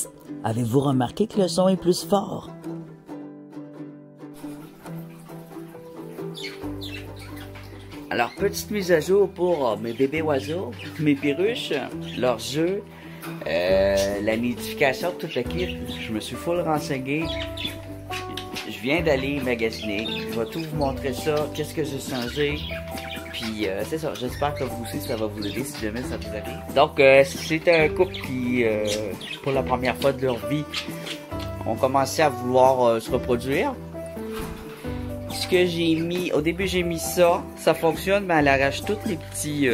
Psst, avez-vous remarqué que le son est plus fort? Alors, petite mise à jour pour mes bébés oiseaux, mes perruches, leurs œufs, la nidification, toute la kit. Je me suis full renseigné. Je viens d'aller magasiner. Je vais tout vous montrer ça, qu'est-ce que j'ai changé. Puis c'est ça, j'espère que vous aussi ça va vous aider si jamais ça vous arrive. Donc c'est un couple qui, pour la première fois de leur vie, ont commencé à vouloir se reproduire. Ce que j'ai mis, au début j'ai mis ça fonctionne, mais elle arrache tous les petits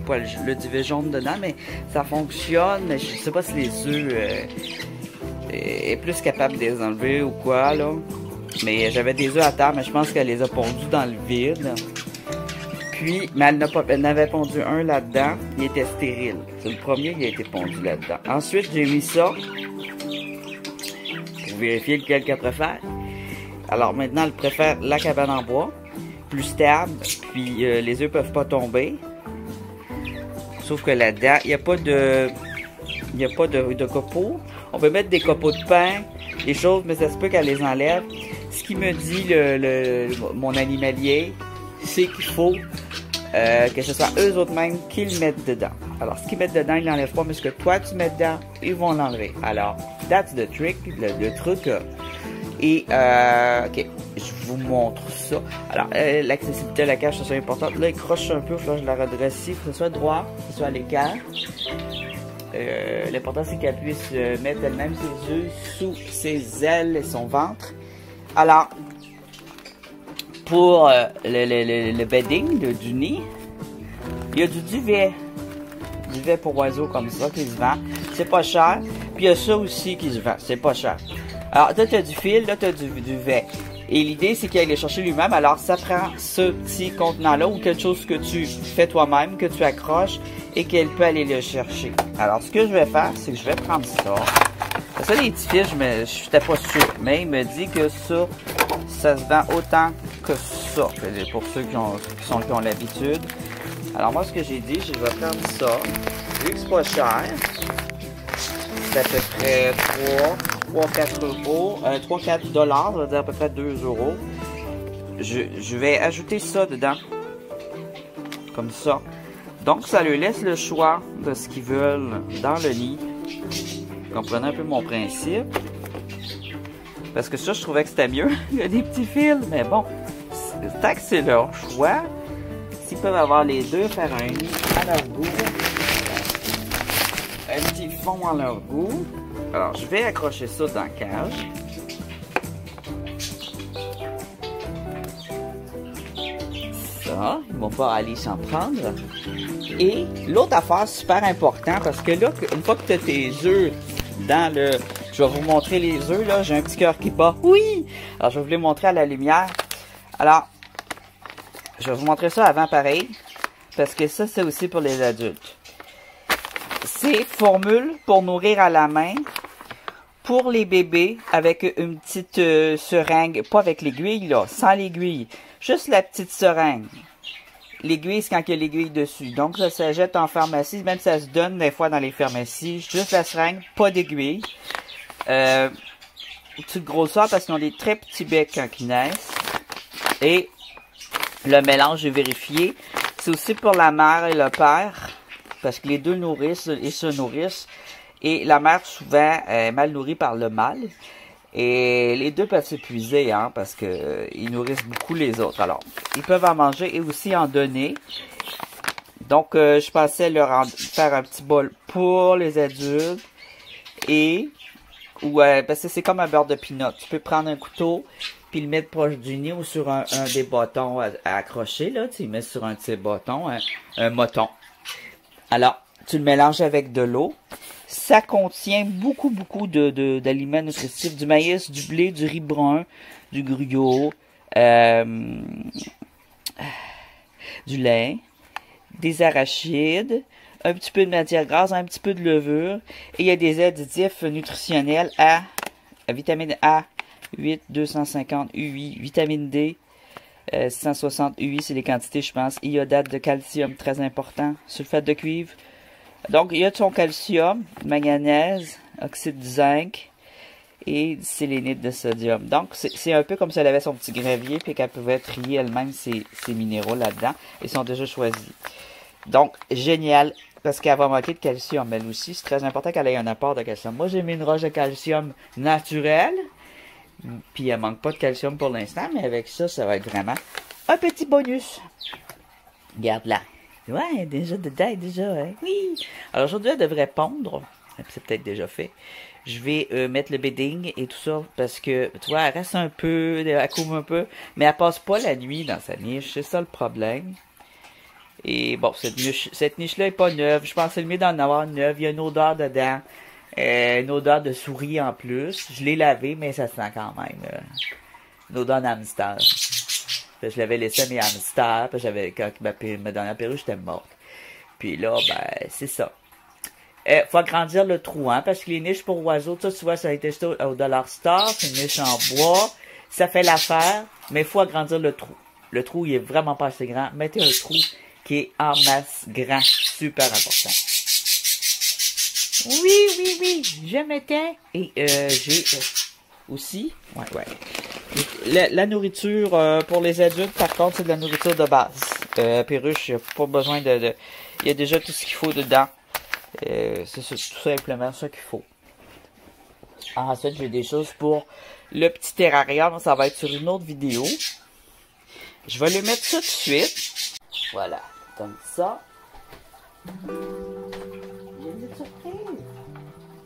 poils, le duvet jaune dedans, mais ça fonctionne, mais je sais pas si les œufs est plus capable de les enlever ou quoi là. Mais j'avais des œufs à terre, mais je pense qu'elle les a pondus dans le vide. Puis, mais elle n'avait pondu un là-dedans, il était stérile. C'est le premier qui a été pondu là-dedans. Ensuite, j'ai mis ça pour vérifier lequel qu'elle préfère. Alors maintenant, elle préfère la cabane en bois, plus stable, puis les œufs peuvent pas tomber. Sauf que là-dedans, il n'y a pas de copeaux. On peut mettre des copeaux de pain, des choses, mais ça se peut qu'elle les enlève. Ce qui me dit mon animalier, c'est qu'il faut que ce soit eux autres mêmes qui le mettent dedans. Alors, ce qu'ils mettent dedans, ils l'enlèvent pas, mais ce que toi tu mets dedans, ils vont l'enlever. Alors, that's the trick, le truc. Et, ok, je vous montre ça. Alors, l'accessibilité à la cage, c'est important. Là, il croche un peu, il faut que je la redresse ici, que ce soit droit, que ce soit à l'écart. L'important, c'est qu'elle puisse mettre elle-même ses œufs sous ses ailes et son ventre. Alors, pour le bedding du nid, il y a du duvet. Duvet pour oiseaux comme ça qui se vend. C'est pas cher. Puis il y a ça aussi qui se vend. C'est pas cher. Alors, là, tu as du fil, là, tu as du duvet. Et l'idée, c'est qu'il aille les chercher lui-même. Alors, ça prend ce petit contenant-là ou quelque chose que tu fais toi-même, que tu accroches et qu'elle peut aller le chercher. Alors, ce que je vais faire, c'est que je vais prendre ça. Ça, les petits fils, je n'étais pas sûr. Mais il me dit que ça se vend autant que ça. Pour ceux qui ont l'habitude. Alors, moi, ce que j'ai dit, je vais prendre ça. Vu que c'est pas cher, c'est à peu près 3-4 euros, 3-4 $, ça veut dire à peu près 2 euros. Je vais ajouter ça dedans, comme ça. Donc, ça leur laisse le choix de ce qu'ils veulent dans le nid. Vous comprenez un peu mon principe. Parce que ça, je trouvais que c'était mieux. Il y a des petits fils, mais bon, tant que c'est leur choix, s'ils peuvent avoir les deux, faire un nid à leur goût, un petit fond à leur goût. Alors, je vais accrocher ça dans la cage. Ça, ils vont pas aller s'en prendre. Et l'autre affaire super important, parce que là, une fois que tu as tes œufs dans le... Je vais vous montrer les œufs, là. J'ai un petit cœur qui bat. Oui! Alors, je vais vous les montrer à la lumière. Alors, je vais vous montrer ça avant pareil, parce que ça, c'est aussi pour les adultes. C'est formule pour nourrir à la main pour les bébés avec une petite seringue, pas avec l'aiguille là, sans l'aiguille, juste la petite seringue. L'aiguille, c'est quand il y a l'aiguille dessus. Donc ça se jette en pharmacie, même ça se donne des fois dans les pharmacies, juste la seringue, pas d'aiguille. Petite grosseur parce qu'ils ont des très petits becs quand ils naissent. Et le mélange, j'ai vérifié, c'est aussi pour la mère et le père. Parce que les deux nourrissent et se nourrissent. Et la mère, souvent, est mal nourrie par le mâle. Et les deux peuvent s'épuiser, hein, parce que ils nourrissent beaucoup les autres. Alors, ils peuvent en manger et aussi en donner. Donc, je pensais leur faire un petit bol pour les adultes. Parce que c'est comme un beurre de pinot. Tu peux prendre un couteau, puis le mettre proche du nez ou sur un des bâtons à accrocher, là. Tu le mets sur un de ces bâtons, un moton. Alors, tu le mélanges avec de l'eau. Ça contient beaucoup d'aliments nutritifs. Du maïs, du blé, du riz brun, du gruyot, du lait, des arachides, un petit peu de matière grasse, un petit peu de levure. Et il y a des additifs nutritionnels à vitamine A, 8, 250 UI, vitamine D, 160 UI, c'est les quantités, je pense. Iodate de calcium, très important. Sulfate de cuivre. Donc, il y a de son calcium, manganèse, oxyde de zinc et du sélénite de sodium. Donc, c'est un peu comme si elle avait son petit gravier puis qu'elle pouvait trier elle-même ses minéraux là-dedans. Ils sont déjà choisis. Donc, génial, parce qu'elle va manquer de calcium, elle aussi. C'est très important qu'elle ait un apport de calcium. Moi, j'ai mis une roche de calcium naturelle, puis elle manque pas de calcium pour l'instant, mais avec ça, ça va être vraiment un petit bonus. Regarde-la. Ouais, déjà dedans, déjà, hein? Oui! Alors, aujourd'hui, elle devrait pondre. C'est peut-être déjà fait. Je vais mettre le bedding et tout ça parce que, tu vois, elle reste un peu, elle couvre un peu, mais elle passe pas la nuit dans sa niche. C'est ça le problème. Et bon, cette niche-là est pas neuve. Je pense que c'est le mieux d'en avoir une neuve. Il y a une odeur dedans. Une odeur de souris en plus. Je l'ai lavé, mais ça sent quand même. Une odeur d'hamster. Je l'avais laissé à mes hamsters. Quand ma dernière perruche était morte. Puis là, ben, c'est ça. Faut agrandir le trou, hein, parce que les niches pour oiseaux, ça, tu vois, ça a été acheté au Dollar Store, c'est une niche en bois, ça fait l'affaire, mais il faut agrandir le trou. Le trou, il est vraiment pas assez grand. Mettez un trou qui est en masse grand, super important. Oui, je mettais, et j'ai aussi, la nourriture pour les adultes, par contre, c'est de la nourriture de base. Perruche, il n'y a pas besoin il y a déjà tout ce qu'il faut dedans. C'est tout simplement ça qu'il faut. Ensuite, j'ai des choses pour le petit terrarium. Ça va être sur une autre vidéo. Je vais le mettre ça tout de suite. Voilà. Comme ça. J'ai une petite surprise.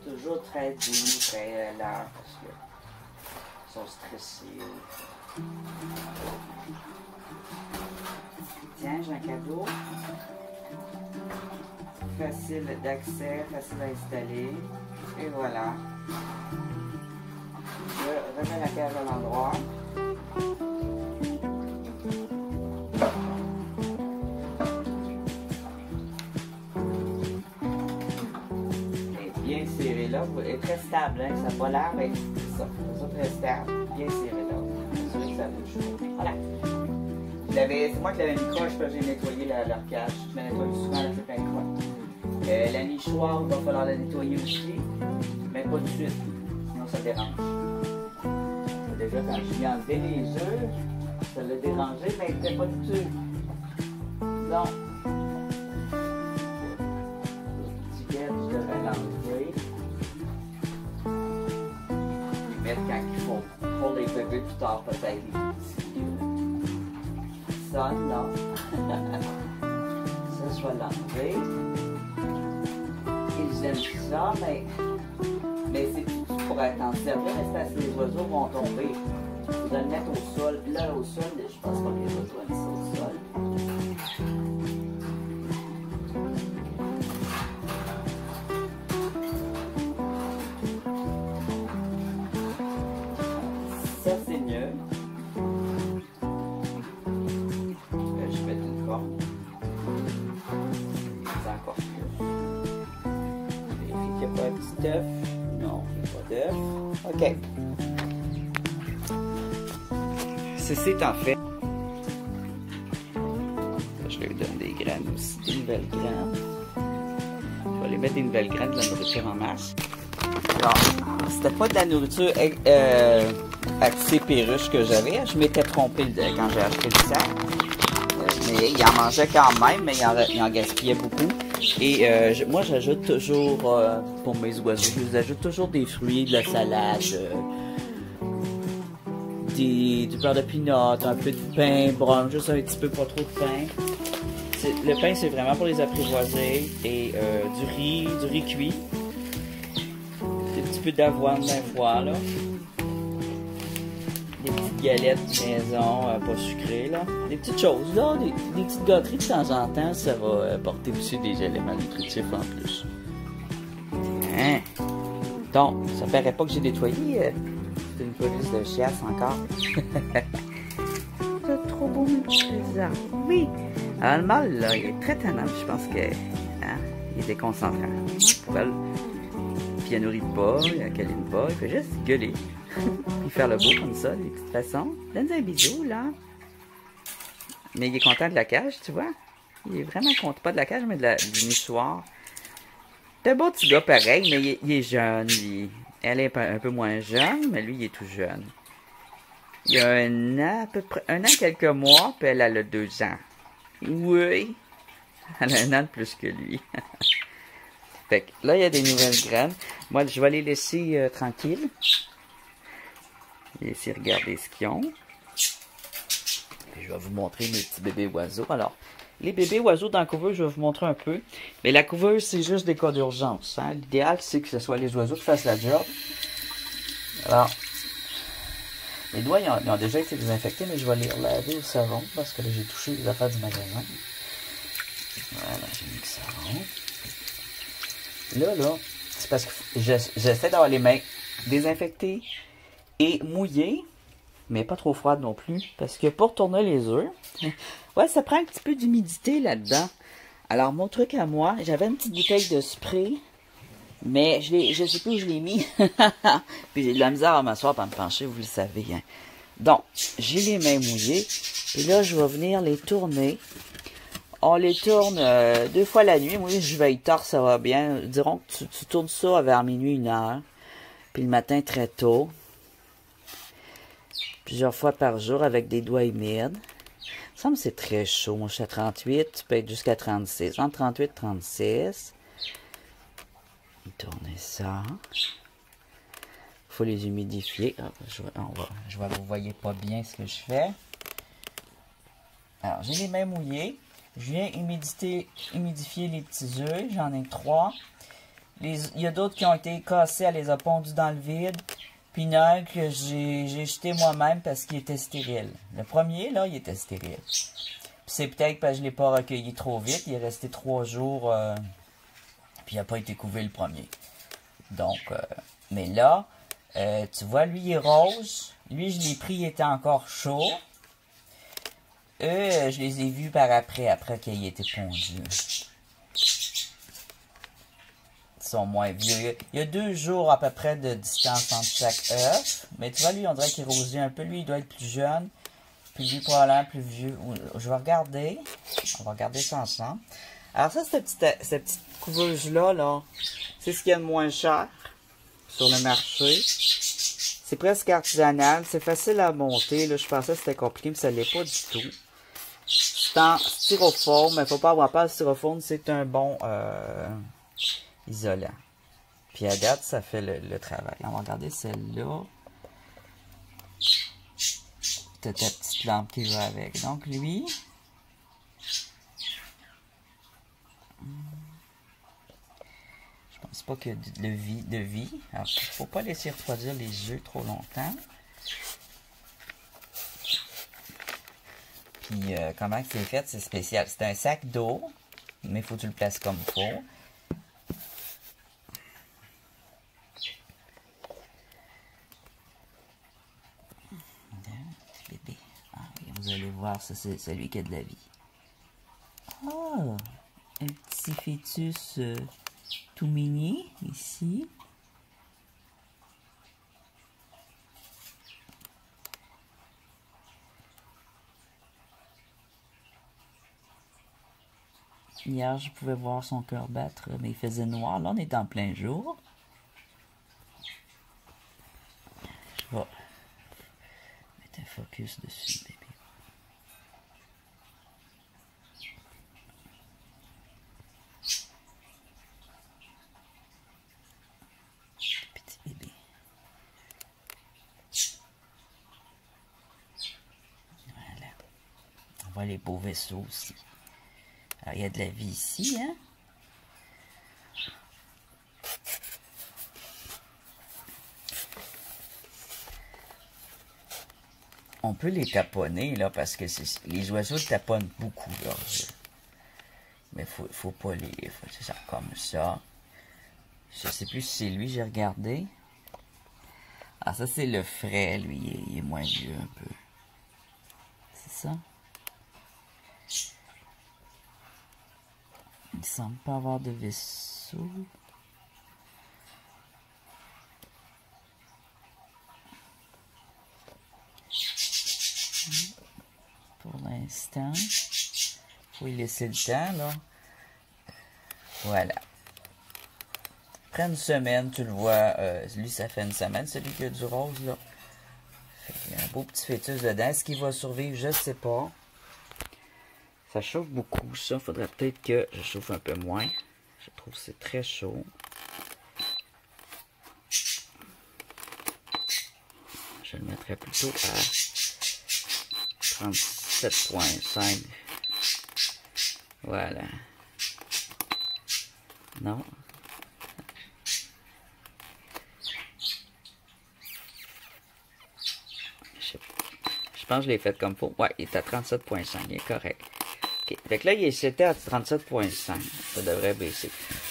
Toujours très doux, très lent parce qu'ils sont stressés. Tiens, j'ai un cadeau. Facile d'accès, facile à installer. Et voilà. Je remets la cage à l'endroit. Et bien serré là. Elle est très stable, hein? Ça n'a pas l'air, mais c'est ça. C'est très stable. Bien serré là. C'est sûr que ça bouge. Voilà. C'est moi qui l'avais mis croche parce que j'ai nettoyé leur cage. Je la nettoie souvent, elle fait plein de croches. La nichoire, il va falloir la nettoyer aussi, mais pas tout de suite, sinon ça dérange. Déjà, quand je lui ai enlevé les œufs, ça l'a dérangé, mais il n'était pas du tout. Donc, le petit guette, je devrais l'enlever. Les mettre quand il faut. Pour les bébés plus tard, peut-être les petits. Ça, non. Ça, je vais l'enlever. Ils aiment ça, mais c'est tout pour être en servir, mais c'est parce que les oiseaux vont tomber. Je vais le mettre au sol. Là, au sol, je pense pas que les oiseaux aiment ça au sol. Ça, c'est mieux. Je vais mettre une corde. C'est encore plus. Il n'y a pas un petit œuf. Non, il n'y a pas d'œuf. OK. C'est en fait. Je lui donne des graines aussi, des nouvelles graines. Je vais aller mettre des nouvelles graines de la nourriture en masse. Alors, c'était pas de la nourriture avec ces perruches que j'avais. Je m'étais trompé quand j'ai acheté le sac. Mais il en mangeait quand même, mais il en gaspillait beaucoup. Et moi, j'ajoute toujours, pour mes oiseaux, j'ajoute toujours des fruits, de la salade, du beurre de pinot, un peu de pain brun, juste un petit peu, pas trop de pain. Le pain, c'est vraiment pour les apprivoiser. Et du riz cuit. Un petit peu d'avoine d'un fois, là. Des petites galettes maison, pas sucrées, là. Des petites choses, là. Des petites gâteries de temps en temps, ça va apporter aussi des éléments nutritifs en plus. Hein? Donc, ça paraît pas que j'ai nettoyé. C'est une police de chiasse encore. C'est trop beau, mon petit trésor. Oui. Alors, le mâle, là, il est très tannant. Je pense que, hein, il est déconcentrant. Puis il nourrit pas, il câline pas, il fait juste gueuler. Il fait le beau comme ça, de toute façon. Donne-lui un bisou, là. Mais il est content de la cage, tu vois. Il est vraiment content, pas de la cage, mais du nichoir. C'est un beau petit gars pareil, mais il est jeune, lui. Elle est un peu moins jeune, mais lui, il est tout jeune. Il y a un an, à peu près, un an, quelques mois, puis elle a 2 ans. Oui, elle a un an de plus que lui. Fait que là, il y a des nouvelles graines. Moi, je vais les laisser tranquilles. Laisser regarder ce qu'ils ont. Puis je vais vous montrer mes petits bébés oiseaux. Alors, les bébés oiseaux dans la couveuse, je vais vous montrer un peu. Mais la couveuse, c'est juste des cas d'urgence. Hein? L'idéal, c'est que ce soit les oiseaux qui fassent la job. Alors, les doigts, ils ont déjà été désinfectés, mais je vais les laver au savon parce que là, j'ai touché les affaires du magasin. Voilà, j'ai mis le savon. Là, c'est parce que j'essaie d'avoir les mains désinfectées et mouillées, mais pas trop froides non plus, parce que pour tourner les œufs, ouais, ça prend un petit peu d'humidité là-dedans. Alors, mon truc à moi, j'avais une petite bouteille de spray, mais je sais plus où je l'ai mis. Puis j'ai de la misère à m'asseoir pour me pencher, vous le savez. Hein. Donc, j'ai les mains mouillées. Puis là, je vais venir les tourner. On les tourne 2 fois la nuit. Moi, je veille tard, ça va bien. Dirons que tu tournes ça vers minuit, 1 heure. Puis le matin, très tôt. Plusieurs fois par jour avec des doigts humides. Il me semble que c'est très chaud. Moi, je suis à 38. Tu peux être jusqu'à 36. Entre 38 et 36. Tourner ça. Il faut les humidifier. Ah, je vois que vous voyez pas bien ce que je fais. Alors, j'ai les mains mouillées. Je viens humidifier les petits œufs. J'en ai 3. Il y a d'autres qui ont été cassés. Elle les a pondus dans le vide. Puis il y en a un que j'ai jeté moi-même parce qu'il était stérile. Le premier, là, il était stérile. C'est peut-être parce que je ne l'ai pas recueilli trop vite. Il est resté 3 jours... puis il n'a pas été couvé le premier. Donc, mais là, tu vois, lui, il est rose. Lui, je l'ai pris, il était encore chaud. Eux, je les ai vus par après qu'il ait été pondu. Ils sont moins vieux. Il y a 2 jours à peu près de distance entre chaque œuf. Mais tu vois, lui, on dirait qu'il rougit un peu. Lui, il doit être plus jeune. Puis lui, probablement plus vieux. Je vais regarder. On va regarder ça ensemble. Alors ça, cette petite couveuse-là, là, c'est ce qu'il y a de moins cher sur le marché. C'est presque artisanal. C'est facile à monter. Là, je pensais que c'était compliqué, mais ça ne l'est pas du tout. C'est en styrofoam, mais il ne faut pas avoir peur. Le styrofoam, c'est un bon isolant. Puis à date, ça fait le travail. On va regarder celle-là. T'as ta petite lampe qui va avec. Donc lui... Je pense pas qu'il y a de vie. Alors, il ne faut pas laisser refroidir les œufs trop longtemps. Puis, comment c'est fait, c'est spécial. C'est un sac d'eau, mais il faut que tu le places comme il faut. Bébé. Ah, oui, vous allez voir, ça c'est celui qui a de la vie. Oh, un petit fœtus tout mini, ici. Hier, je pouvais voir son cœur battre, mais il faisait noir. Là, on est en plein jour. Je vais mettre un focus dessus, bébé. Petit bébé. Voilà. On voit les beaux vaisseaux aussi. Alors, il y a de la vie ici, hein? On peut les taponner, là, parce que les oiseaux taponnent beaucoup, là. Mais faut pas les... Faut faire comme ça. Je sais plus si c'est lui, j'ai regardé. Ah, ça, c'est le frais, lui. Il est moins vieux, un peu. C'est ça? Il semble pas avoir de vaisseau. Pour l'instant. Faut y laisser le temps, là. Voilà. Après une semaine, tu le vois, lui ça fait une semaine, celui qui a du rose là. Il y a un beau petit fœtus dedans. Est-ce qu'il va survivre? Je sais pas. Ça chauffe beaucoup ça. Faudrait peut-être que je chauffe un peu moins. Je trouve que c'est très chaud. Je le mettrais plutôt à 37,5. Voilà. Non. Je pense que je l'ai fait comme faut. Ouais, il est à 37,5. Il est correct. OK. Fait que là, c'était à 37,5. Ça devrait baisser.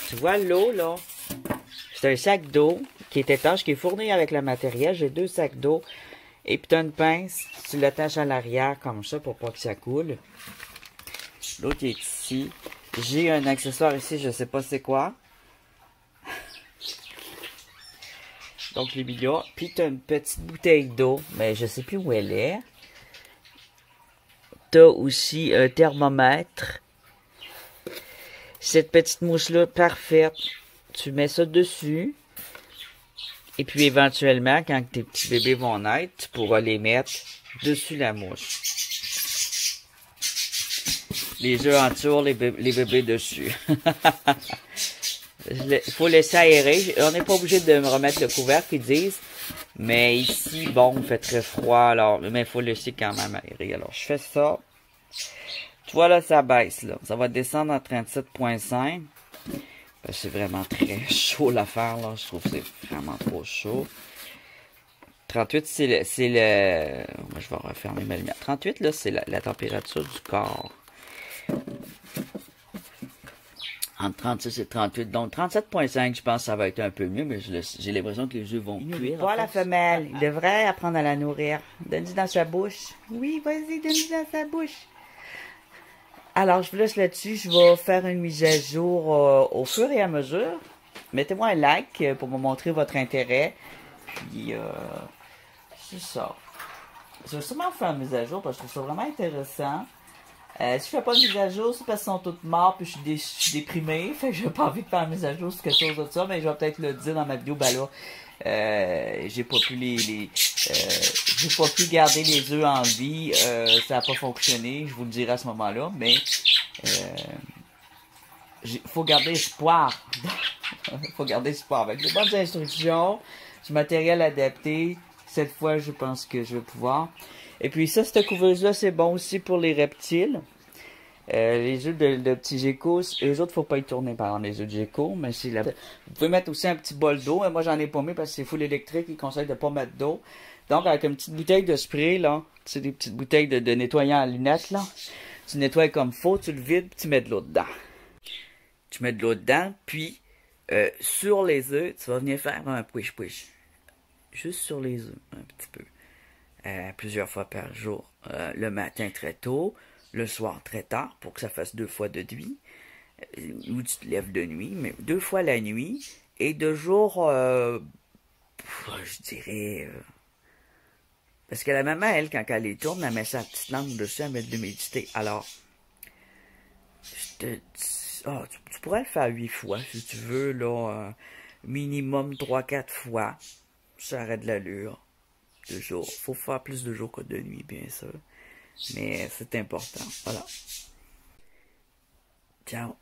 Tu vois, l'eau, là, c'est un sac d'eau qui est étanche, qui est fourni avec le matériel. J'ai 2 sacs d'eau. Et puis, tu as une pince. Tu l'attaches à l'arrière comme ça pour pas que ça coule. L'autre est ici. J'ai un accessoire ici, je sais pas c'est quoi. Donc, les milieux. Puis, tu as une petite bouteille d'eau, mais je sais plus où elle est. Tu as aussi un thermomètre. Cette petite mousse-là, parfaite. Tu mets ça dessus. Et puis, éventuellement, quand tes petits bébés vont naître, tu pourras les mettre dessus la mouche. Les œufs entourent les bébés dessus. Il faut laisser aérer. On n'est pas obligé de me remettre le couvercle, ils disent. Mais ici, bon, il fait très froid, alors, mais il faut laisser quand même aérer. Alors, je fais ça. Tu vois, là, ça baisse, là. Ça va descendre à 37,5. C'est vraiment très chaud l'affaire, là. Je trouve que c'est vraiment trop chaud. 38, c'est le... Moi, je vais refermer ma lumière. 38, là, c'est la température du corps. Entre 36 et 38. Donc, 37,5, je pense que ça va être un peu mieux, mais j'ai l'impression que les œufs vont cuire. Pas la femelle. Il devrait apprendre à la nourrir. Donne-lui dans sa bouche. Oui, vas-y, donne-lui dans sa bouche. Alors, je vous laisse là-dessus. Je vais faire une mise à jour au fur et à mesure. Mettez-moi un like pour me montrer votre intérêt. Puis, c'est ça. Je vais sûrement faire une mise à jour parce que je trouve ça vraiment intéressant. Si je fais pas de mise à jour, c'est parce qu'ils sont toutes morts puis je suis déprimé. Fait que j'ai pas envie de faire une mise à jour sur quelque chose de ça, mais je vais peut-être le dire dans ma vidéo. Ben là, j'ai pas pu j'ai pas pu garder les œufs en vie. Ça a pas fonctionné, je vous le dirai à ce moment-là, mais faut garder espoir. Faut garder espoir. Avec de bonnes instructions, du matériel adapté. Cette fois, je pense que je vais pouvoir. Et puis ça, cette couveuse-là, c'est bon aussi pour les reptiles. Les œufs de petits geckos, eux autres, faut pas y tourner par exemple, les œufs de gecko, mais c'est la... Vous pouvez mettre aussi un petit bol d'eau. Moi, j'en ai pas mis parce que c'est full électrique, ils conseillent de pas mettre d'eau. Donc, avec une petite bouteille de spray, là, c'est des petites bouteilles de nettoyant à lunettes, là. Tu nettoies comme faut, tu le vides, puis tu mets de l'eau dedans. Tu mets de l'eau dedans, puis sur les œufs, tu vas venir faire un push-push. Juste sur les œufs, un petit peu. Plusieurs fois par jour. Le matin très tôt, le soir très tard, pour que ça fasse 2 fois de nuit. Ou tu te lèves de nuit, mais 2 fois la nuit. Et de jour, je dirais... parce que la maman, elle, quand elle les tourne, elle met sa petite langue dessus, elle met de l'humidité. Alors, je te dis... Oh, tu pourrais le faire 8 fois, si tu veux, là. Minimum 3-4 fois. Ça aurait de l'allure. De jour. Faut faire plus de jours que de nuit, bien sûr. Mais c'est important. Voilà. Ciao.